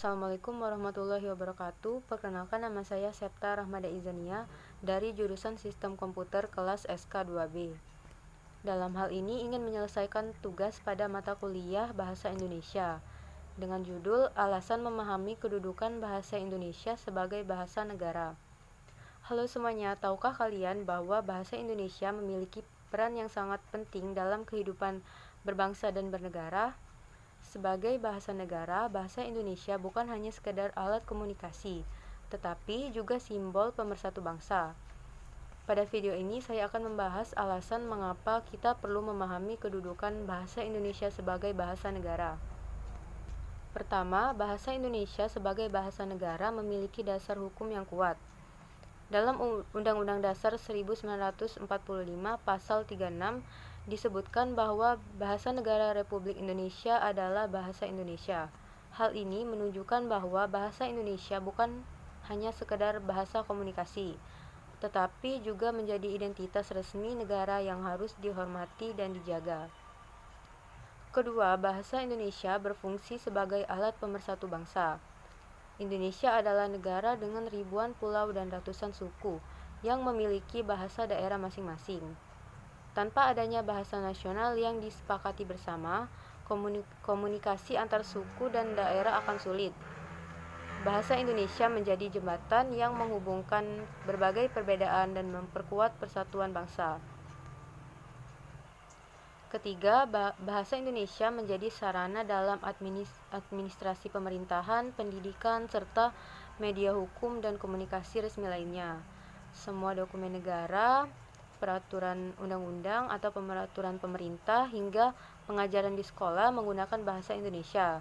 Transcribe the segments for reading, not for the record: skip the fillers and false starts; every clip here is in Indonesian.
Assalamualaikum warahmatullahi wabarakatuh. Perkenalkan, nama saya Septa Rahmada Izania dari jurusan Sistem Komputer kelas SK2B. Dalam hal ini ingin menyelesaikan tugas pada mata kuliah Bahasa Indonesia dengan judul Alasan Memahami Kedudukan Bahasa Indonesia sebagai Bahasa Negara. Halo semuanya, tahukah kalian bahwa bahasa Indonesia memiliki peran yang sangat penting dalam kehidupan berbangsa dan bernegara? Sebagai bahasa negara, bahasa Indonesia bukan hanya sekedar alat komunikasi, tetapi juga simbol pemersatu bangsa. Pada video ini saya akan membahas alasan mengapa kita perlu memahami kedudukan bahasa Indonesia sebagai bahasa negara. Pertama, bahasa Indonesia sebagai bahasa negara memiliki dasar hukum yang kuat. Dalam Undang-Undang Dasar 1945 Pasal 36 disebutkan bahwa bahasa negara Republik Indonesia adalah bahasa Indonesia. Hal ini menunjukkan bahwa bahasa Indonesia bukan hanya sekedar bahasa komunikasi, tetapi juga menjadi identitas resmi negara yang harus dihormati dan dijaga. Kedua, bahasa Indonesia berfungsi sebagai alat pemersatu bangsa. Indonesia adalah negara dengan ribuan pulau dan ratusan suku yang memiliki bahasa daerah masing-masing. Tanpa adanya bahasa nasional yang disepakati bersama, komunikasi antar suku dan daerah akan sulit. Bahasa Indonesia menjadi jembatan yang menghubungkan berbagai perbedaan dan memperkuat persatuan bangsa. Ketiga, bahasa Indonesia menjadi sarana dalam administrasi pemerintahan, pendidikan, serta media hukum dan komunikasi resmi lainnya. Semua dokumen negara, peraturan undang-undang atau peraturan pemerintah, hingga pengajaran di sekolah menggunakan bahasa Indonesia.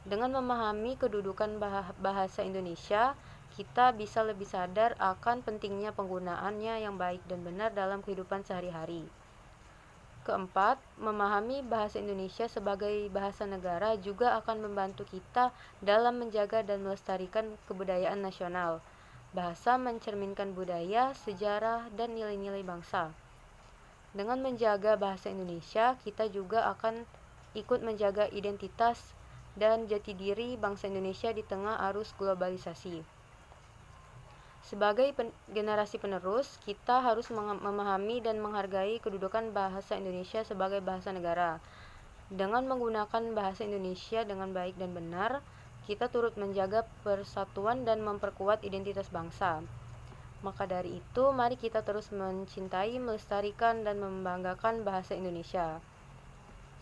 Dengan memahami kedudukan bahasa Indonesia, kita bisa lebih sadar akan pentingnya penggunaannya yang baik dan benar dalam kehidupan sehari-hari. Keempat, memahami bahasa Indonesia sebagai bahasa negara juga akan membantu kita dalam menjaga dan melestarikan kebudayaan nasional. Bahasa mencerminkan budaya, sejarah, dan nilai-nilai bangsa. Dengan menjaga bahasa Indonesia, kita juga akan ikut menjaga identitas dan jati diri bangsa Indonesia di tengah arus globalisasi. Sebagai generasi penerus, kita harus memahami dan menghargai kedudukan bahasa Indonesia sebagai bahasa negara. Dengan menggunakan bahasa Indonesia dengan baik dan benar, kita turut menjaga persatuan dan memperkuat identitas bangsa. Maka dari itu, mari kita terus mencintai, melestarikan, dan membanggakan bahasa Indonesia.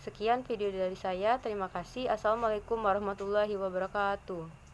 Sekian video dari saya, terima kasih. Assalamualaikum warahmatullahi wabarakatuh.